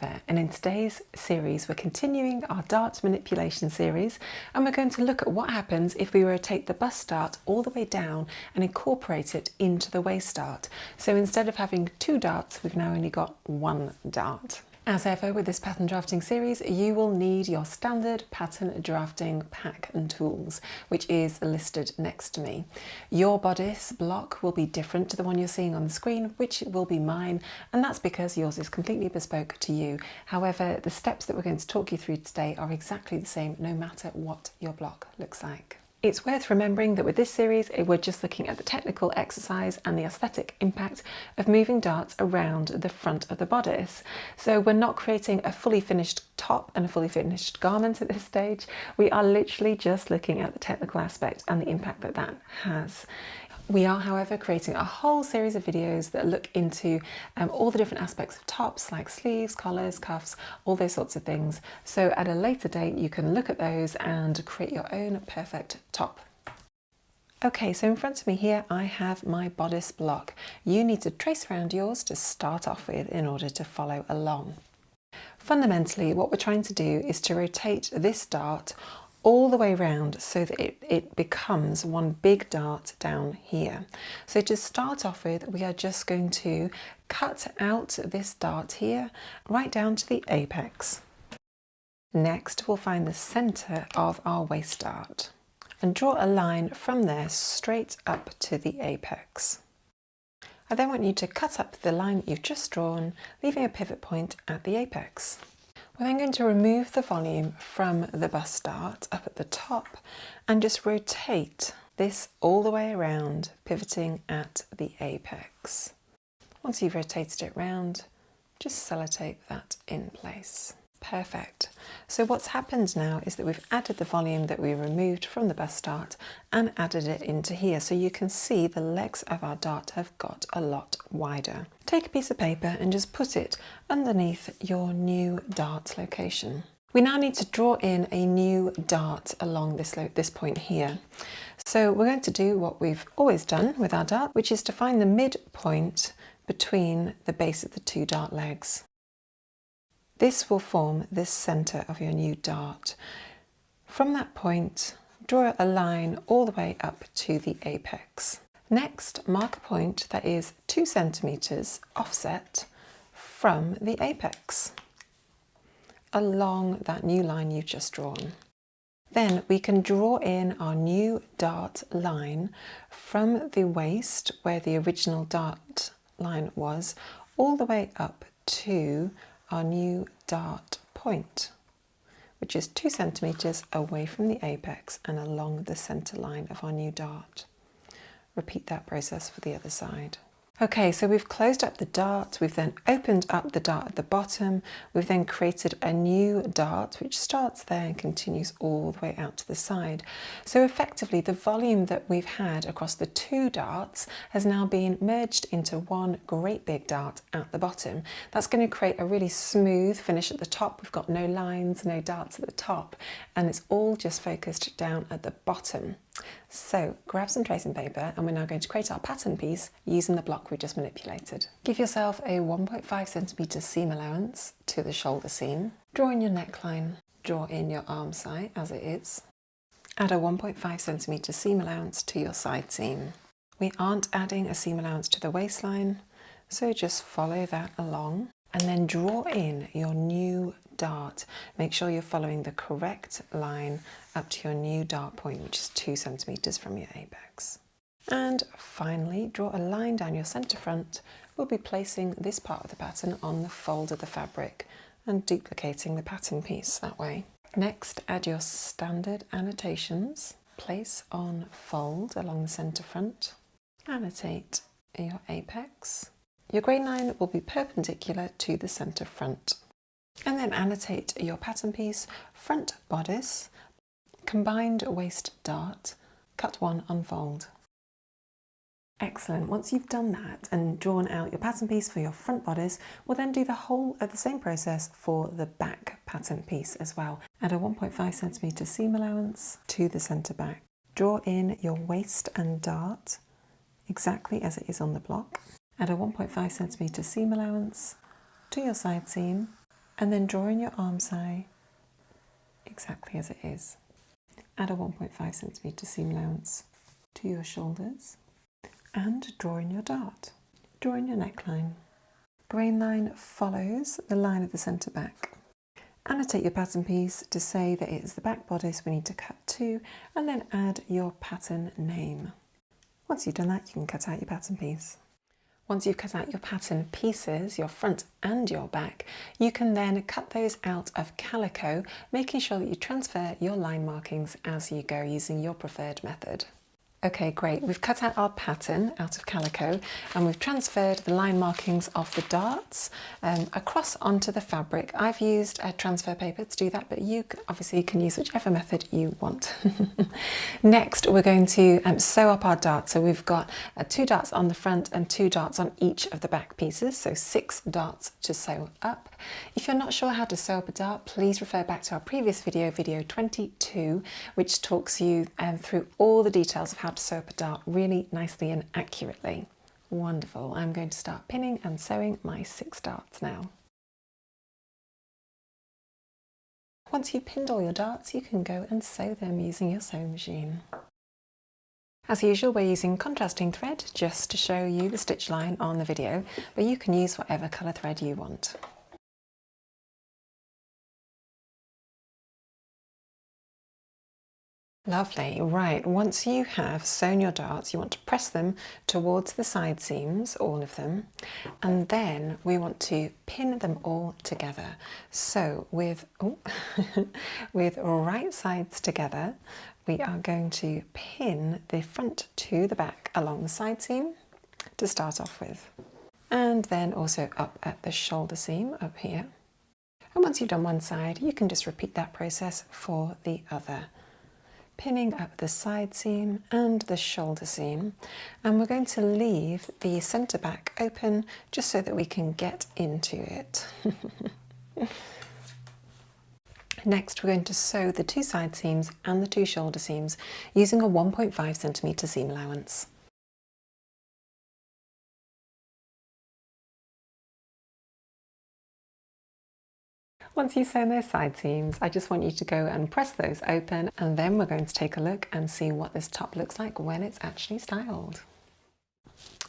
Ever, and in today's series we're continuing our dart manipulation series, and we're going to look at what happens if we rotate the bust dart all the way down and incorporate it into the waist dart. So instead of having two darts, we've now only got one dart. As ever with this pattern drafting series, you will need your standard pattern drafting pack and tools, which is listed next to me. Your bodice block will be different to the one you're seeing on the screen, which will be mine, and that's because yours is completely bespoke to you. However, the steps that we're going to talk you through today are exactly the same no matter what your block looks like. It's worth remembering that with this series, we're just looking at the technical exercise and the aesthetic impact of moving darts around the front of the bodice. So we're not creating a fully finished top and a fully finished garment at this stage. We are literally just looking at the technical aspect and the impact that that has. We are, however, creating a whole series of videos that look into all the different aspects of tops, like sleeves, collars, cuffs, all those sorts of things. So at a later date, you can look at those and create your own perfect top. Okay, so in front of me here, I have my bodice block. You need to trace around yours to start off with in order to follow along. Fundamentally, what we're trying to do is to rotate this dart all the way around so that it becomes one big dart down here. So to start off with, we are just going to cut out this dart here right down to the apex. Next, we'll find the center of our waist dart and draw a line from there straight up to the apex. I then want you to cut up the line you've just drawn, leaving a pivot point at the apex. We're then going to remove the volume from the bust dart up at the top and just rotate this all the way around, pivoting at the apex. Once you've rotated it round, just sellotape that in place. Perfect. So what's happened now is that we've added the volume that we removed from the bust dart and added it into here. So you can see the legs of our dart have got a lot wider. Take a piece of paper and just put it underneath your new dart location. We now need to draw in a new dart along this point here. So we're going to do what we've always done with our dart, which is to find the midpoint between the base of the two dart legs. This will form the center of your new dart. From that point, draw a line all the way up to the apex. Next, mark a point that is 2 centimeters offset from the apex along that new line you've just drawn. Then we can draw in our new dart line from the waist, where the original dart line was, all the way up to our new dart point, which is 2 centimeters away from the apex and along the center line of our new dart. Repeat that process for the other side. Okay, so we've closed up the dart, we've then opened up the dart at the bottom, we've then created a new dart which starts there and continues all the way out to the side. So effectively the volume that we've had across the two darts has now been merged into one great big dart at the bottom. That's going to create a really smooth finish at the top. We've got no lines, no darts at the top, and it's all just focused down at the bottom. So grab some tracing paper and we're now going to create our pattern piece using the block we just manipulated. Give yourself a 1.5 centimeter seam allowance to the shoulder seam. Draw in your neckline, draw in your arm side as it is. Add a 1.5 centimeter seam allowance to your side seam. We aren't adding a seam allowance to the waistline, so just follow that along and then draw in your new dart. Make sure you're following the correct line up to your new dart point, which is 2 centimeters from your apex. And finally, draw a line down your center front. We'll be placing this part of the pattern on the fold of the fabric and duplicating the pattern piece that way. Next, add your standard annotations. Place on fold along the center front. Annotate your apex. Your grain line will be perpendicular to the center front. And then annotate your pattern piece, front bodice, combined waist dart, cut 1 unfold. Excellent. Once you've done that and drawn out your pattern piece for your front bodice, we'll then do the whole of the same process for the back pattern piece as well. Add a 1.5 centimeter seam allowance to the center back. Draw in your waist and dart exactly as it is on the block. Add a 1.5 centimeter seam allowance to your side seam and then draw in your arm side exactly as it is. Add a 1.5 centimetre seam allowance to your shoulders and draw in your dart. Draw in your neckline. Grain line follows the line of the centre back. Annotate your pattern piece to say that it is the back bodice we need to cut to, and then add your pattern name. Once you've done that, you can cut out your pattern piece. Once you've cut out your pattern pieces, your front and your back, you can then cut those out of calico, making sure that you transfer your line markings as you go using your preferred method. Okay, great. We've cut out our pattern out of calico and we've transferred the line markings of the darts across onto the fabric. I've used a transfer paper to do that, but you obviously can use whichever method you want. Next, we're going to sew up our darts. So we've got 2 darts on the front and 2 darts on each of the back pieces, so 6 darts to sew up. If you're not sure how to sew up a dart, please refer back to our previous video, video 22, which talks you through all the details of how to sew up a dart really nicely and accurately. Wonderful. I'm going to start pinning and sewing my 6 darts now. Once you've pinned all your darts, you can go and sew them using your sewing machine. As usual, we're using contrasting thread just to show you the stitch line on the video, but you can use whatever colour thread you want. Lovely. Right, once you have sewn your darts, you want to press them towards the side seams, all of them, and then we want to pin them all together. So with, with right sides together, we are going to pin the front to the back along the side seam to start off with, and then also up at the shoulder seam up here. And once you've done one side, you can just repeat that process for the other. Pinning up the side seam and the shoulder seam, and we're going to leave the centre back open just so that we can get into it. Next, we're going to sew the 2 side seams and the 2 shoulder seams using a 1.5 centimetre seam allowance. Once you've sewn those side seams, I just want you to go and press those open, and then we're going to take a look and see what this top looks like when it's actually styled.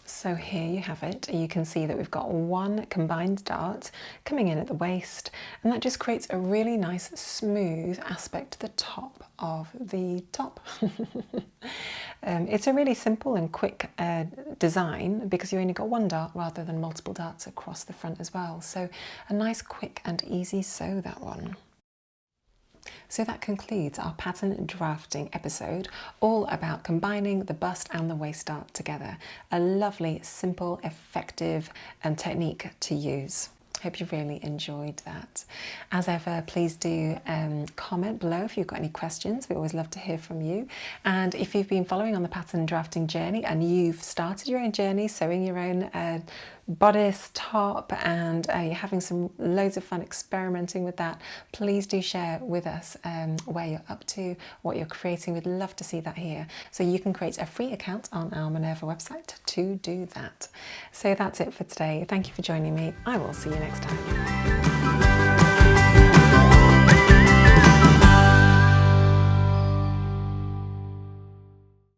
So here you have it. You can see that we've got 1 combined dart coming in at the waist, and that just creates a really nice smooth aspect to the top of the top. It's a really simple and quick design because you only got 1 dart rather than multiple darts across the front as well. So a nice quick and easy sew, that one. So that concludes our pattern drafting episode, all about combining the bust and the waist dart together. A lovely, simple, effective technique to use. Hope you really enjoyed that. As ever, please do comment below if you've got any questions. We always love to hear from you. And if you've been following on the pattern drafting journey and you've started your own journey, sewing your own bodice top, and you're having loads of fun experimenting with that, please do share with us where you're up to, what you're creating. We'd love to see that here. So you can create a free account on our Minerva website to do that. So that's it for today. Thank you for joining me. I will see you next time.